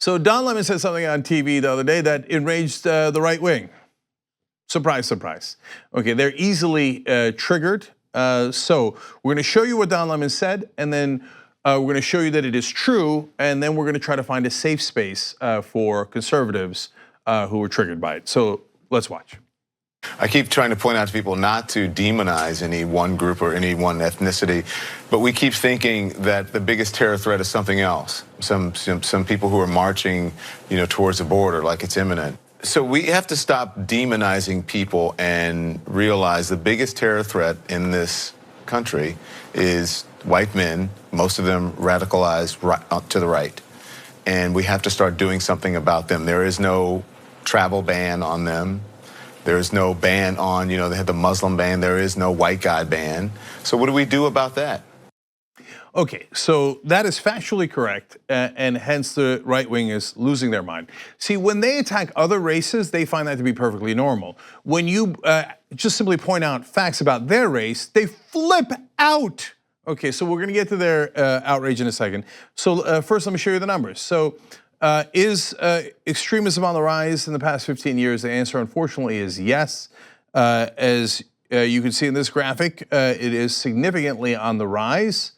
So Don Lemon said something on TV the other day that enraged the right wing. Surprise, surprise. Okay, they're easily triggered. So we're gonna show you what Don Lemon said, and then we're gonna show you that it is true, and then we're gonna try to find a safe space for conservatives who were triggered by it. So let's watch. I keep trying to point out to people not to demonize any one group or any one ethnicity, but we keep thinking that the biggest terror threat is something else. Some people who are marching, towards the border like it's imminent. So we have to stop demonizing people and realize the biggest terror threat in this country is white men, most of them radicalized to the right. And we have to start doing something about them. There is no travel ban on them. There's no ban on, they have the Muslim ban. There is no white guy ban. So what do we do about that? Okay, so that is factually correct, and hence the right wing is losing their mind. See, when they attack other races, they find that to be perfectly normal. When you just simply point out facts about their race, they flip out. Okay, so we're gonna get to their outrage in a second. So first, let me show you the numbers. So is extremism on the rise in the past 15 years? The answer, unfortunately, is yes. As you can see in this graphic, it is significantly on the rise.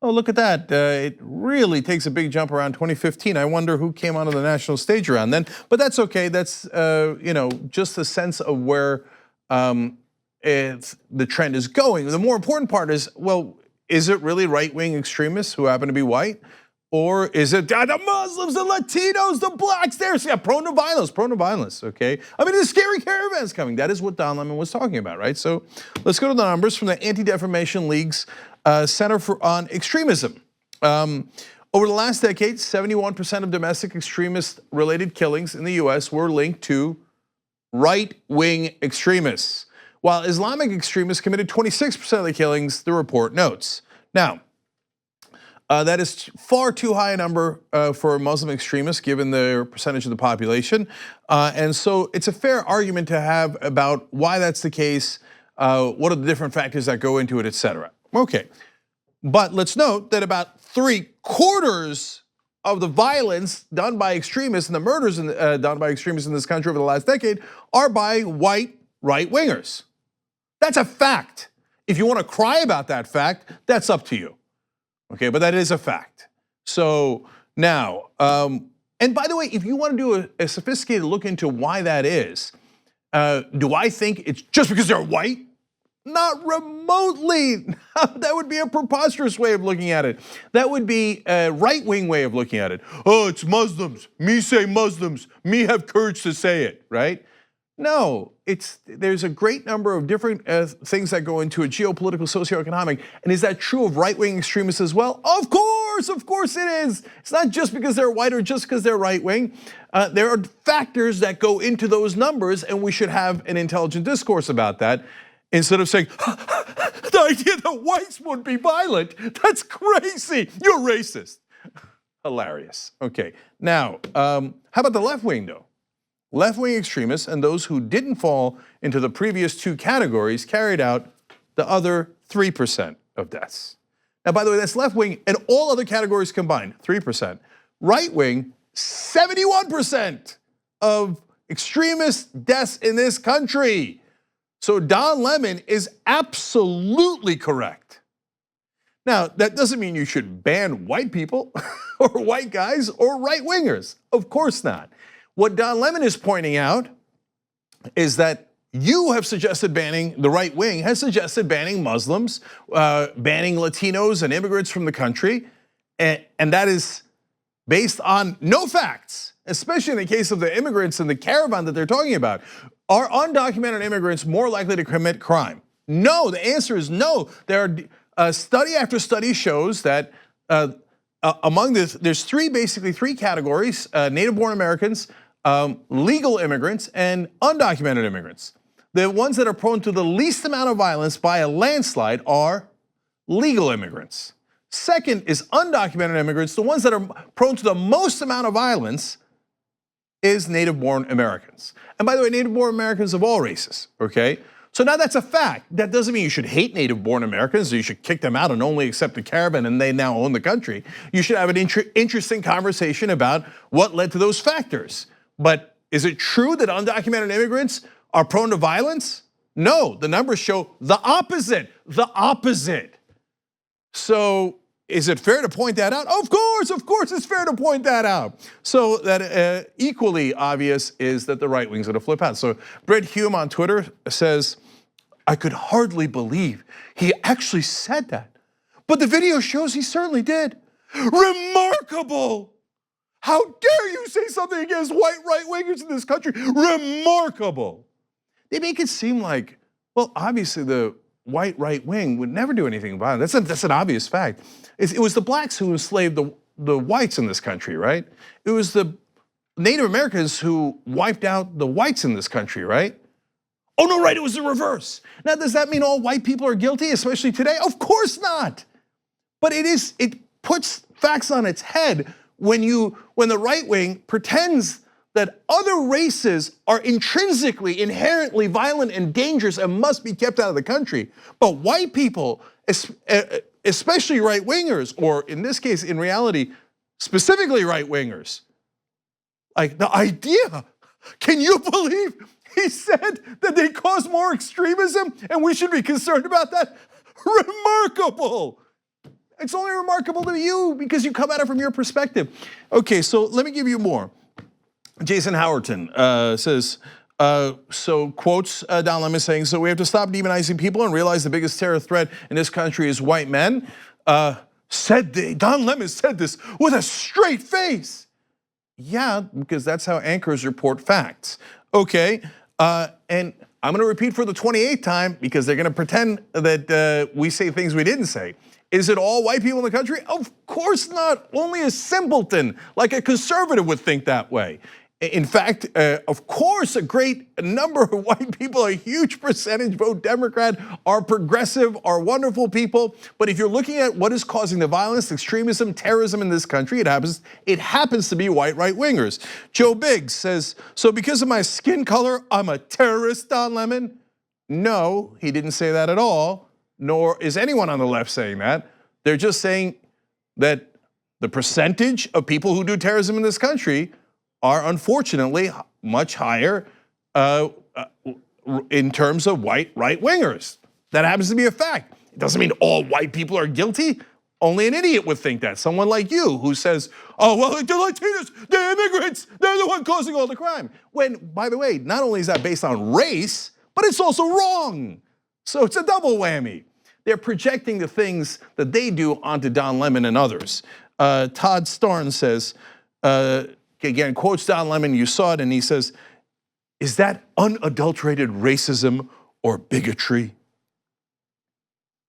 Oh, look at that. It really takes a big jump around 2015. I wonder who came onto the national stage around then, but that's okay. That's just a sense of where the trend is going. The more important part is, well, is it really right-wing extremists who happen to be white? Or is it the Muslims, the Latinos, the blacks? They're prone to violence, okay? I mean, the scary caravans coming. That is what Don Lemon was talking about, right? So let's go to the numbers from the Anti-Defamation League's Center on Extremism. Over the last decade, 71% of domestic extremist-related killings in the US were linked to right-wing extremists, while Islamic extremists committed 26% of the killings, the report notes. Now, that is far too high a number for Muslim extremists given their percentage of the population. And so it's a fair argument to have about why that's the case, what are the different factors that go into it, et cetera. Okay, but let's note that about 3/4 of the violence done by extremists and the murders done by extremists in this country over the last decade are by white right-wingers. That's a fact. If you want to cry about that fact, that's up to you. Okay, but that is a fact. So now, and by the way, if you want to do a sophisticated look into why that is, do I think it's just because they're white? Not remotely. That would be a preposterous way of looking at it. That would be a right-wing way of looking at it. Oh, it's Muslims. Me say Muslims. Me have courage to say it, right? No, there's a great number of different things that go into a geopolitical, socioeconomic, and is that true of right-wing extremists as well? Of course it is. It's not just because they're white or just because they're right-wing. There are factors that go into those numbers, and we should have an intelligent discourse about that instead of saying, the idea that whites won't be violent, that's crazy, you're racist. Hilarious, okay. Now, how about the left wing though? Left-wing extremists and those who didn't fall into the previous two categories carried out the other 3% of deaths. Now, by the way, that's left-wing and all other categories combined, 3%. Right-wing, 71% of extremist deaths in this country. So Don Lemon is absolutely correct. Now, that doesn't mean you should ban white people or white guys or right-wingers. Of course not. What Don Lemon is pointing out is that you have suggested banning, the right wing has suggested banning Muslims, banning Latinos and immigrants from the country, and that is based on no facts, especially in the case of the immigrants in the caravan that they're talking about. Are undocumented immigrants more likely to commit crime? No, the answer is no. There are study after study shows that among this, there's basically three categories: native-born Americans, legal immigrants, and undocumented immigrants. The ones that are prone to the least amount of violence by a landslide are legal immigrants. Second is undocumented immigrants. The ones that are prone to the most amount of violence is native-born Americans. And by the way, native-born Americans of all races, okay? So now that's a fact. That doesn't mean you should hate native-born Americans, or you should kick them out and only accept the caravan and they now own the country. You should have an interesting conversation about what led to those factors. But is it true that undocumented immigrants are prone to violence? No, the numbers show the opposite, the opposite. So is it fair to point that out? Of course it's fair to point that out. So that equally obvious is that the right wing's gonna flip out. So Brett Hume on Twitter says, I could hardly believe he actually said that. But the video shows he certainly did. Remarkable. How dare you say something against white right-wingers in this country? Remarkable. They make it seem like, well, obviously the white right wing would never do anything violent. That's an obvious fact. It was the blacks who enslaved the whites in this country, right? It was the Native Americans who wiped out the whites in this country, right? Oh no, right, it was the reverse. Now, does that mean all white people are guilty, especially today? Of course not. But it puts facts on its head when the right wing pretends that other races are intrinsically, inherently violent and dangerous and must be kept out of the country. But white people, especially right-wingers, or in this case, in reality, specifically right-wingers, like the idea, can you believe he said that they cause more extremism and we should be concerned about that? Remarkable. It's only remarkable to you because you come at it from your perspective. Okay, so let me give you more. Jason Howerton says, so quotes Don Lemon saying, so we have to stop demonizing people and realize the biggest terror threat in this country is white men. Don Lemon said this with a straight face. Yeah, because that's how anchors report facts. Okay, and I'm gonna repeat for the 28th time because they're gonna pretend that we say things we didn't say. Is it all white people in the country? Of course not. Only a simpleton like a conservative would think that way. In fact, of course, a great number of white people, a huge percentage vote Democrat, are progressive, are wonderful people. But if you're looking at what is causing the violence, extremism, terrorism in this country, it happens to be white right-wingers. Joe Biggs says, so because of my skin color, I'm a terrorist, Don Lemon? No, he didn't say that at all, nor is anyone on the left saying that. They're just saying that the percentage of people who do terrorism in this country are unfortunately much higher in terms of white right-wingers. That happens to be a fact. It doesn't mean all white people are guilty. Only an idiot would think that. Someone like you who says, oh, well, the Latinos, the immigrants, they're the one causing all the crime. When, by the way, not only is that based on race, but it's also wrong. So it's a double whammy. They're projecting the things that they do onto Don Lemon and others. Todd Starn says, again, quotes Don Lemon, you saw it, and he says, is that unadulterated racism or bigotry?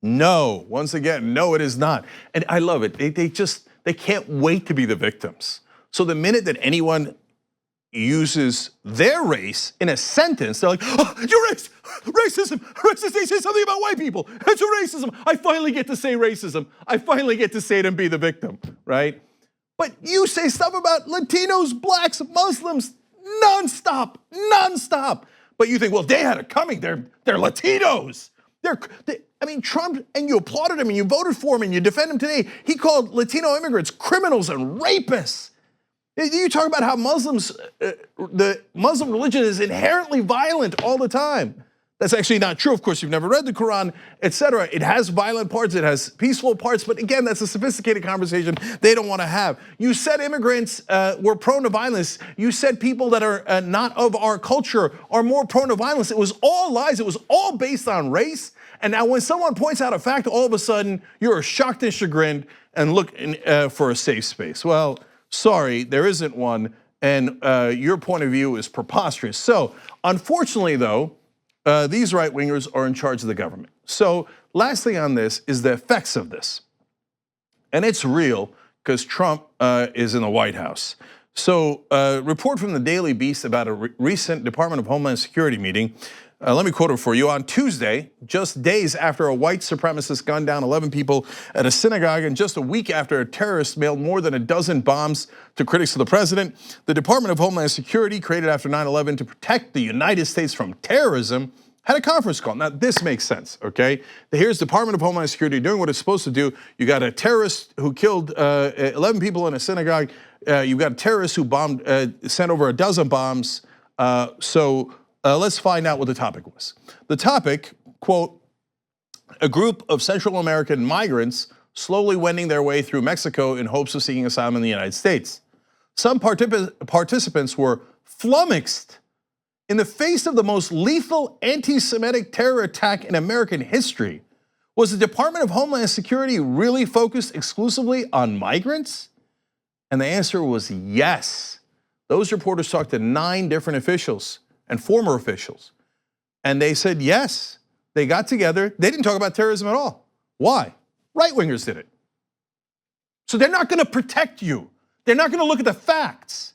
No, once again, no, it is not. And I love it, they can't wait to be the victims. So the minute that anyone uses their race in a sentence, they're like, oh, you're racism, they say something about white people, it's a racism. I finally get to say racism. I finally get to say it and be the victim, right? But you say stuff about Latinos, blacks, Muslims, nonstop. But you think, well, they had it coming, they're Latinos. I mean, Trump, and you applauded him and you voted for him and you defend him today. He called Latino immigrants criminals and rapists. You talk about how Muslims, the Muslim religion is inherently violent all the time. That's actually not true. Of course, you've never read the Quran, etc. It has violent parts, it has peaceful parts, but again, that's a sophisticated conversation they don't want to have. You said immigrants were prone to violence. You said people that are not of our culture are more prone to violence. It was all lies. It was all based on race. And now when someone points out a fact, all of a sudden you're shocked and chagrined and look for a safe space. Well, sorry, there isn't one, and your point of view is preposterous. So, unfortunately though, these right-wingers are in charge of the government. So, last thing on this is the effects of this. And it's real, because Trump is in the White House. So, report from the Daily Beast about a recent Department of Homeland Security meeting. Let me quote it for you. On Tuesday, just days after a white supremacist gunned down 11 people at a synagogue, and just a week after a terrorist mailed more than a dozen bombs to critics of the president, the Department of Homeland Security, created after 9/11 to protect the United States from terrorism, had a conference call. Now, this makes sense, okay? Here's Department of Homeland Security doing what it's supposed to do. You got a terrorist who killed 11 people in a synagogue. You got a terrorist who sent over a dozen bombs. So let's find out what the topic was. The topic, quote, a group of Central American migrants slowly wending their way through Mexico in hopes of seeking asylum in the United States. Some participants were flummoxed. In the face of the most lethal anti-Semitic terror attack in American history, was the Department of Homeland Security really focused exclusively on migrants? And the answer was yes. Those reporters talked to 9 different officials and former officials. And they said yes, they got together. They didn't talk about terrorism at all. Why? Right-wingers did it. So they're not gonna protect you. They're not gonna look at the facts.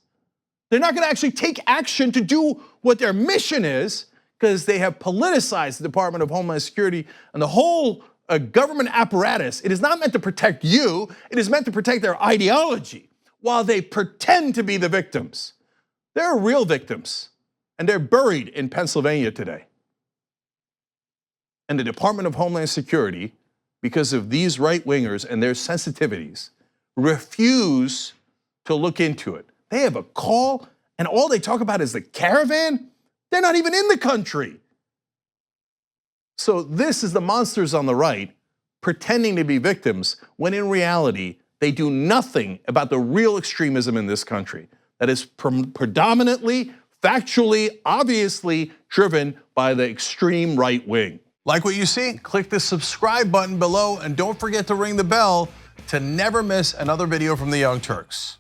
They're not gonna actually take action to do what their mission is, because they have politicized the Department of Homeland Security and the whole government apparatus. It is not meant to protect you, it is meant to protect their ideology while they pretend to be the victims. They're real victims, and they're buried in Pennsylvania today. And the Department of Homeland Security, because of these right-wingers and their sensitivities, refuse to look into it. They have a call, and all they talk about is the caravan. They're not even in the country. So this is the monsters on the right pretending to be victims when in reality, they do nothing about the real extremism in this country that is predominantly, factually, obviously driven by the extreme right wing. Like what you see? Click the subscribe button below and don't forget to ring the bell to never miss another video from the Young Turks.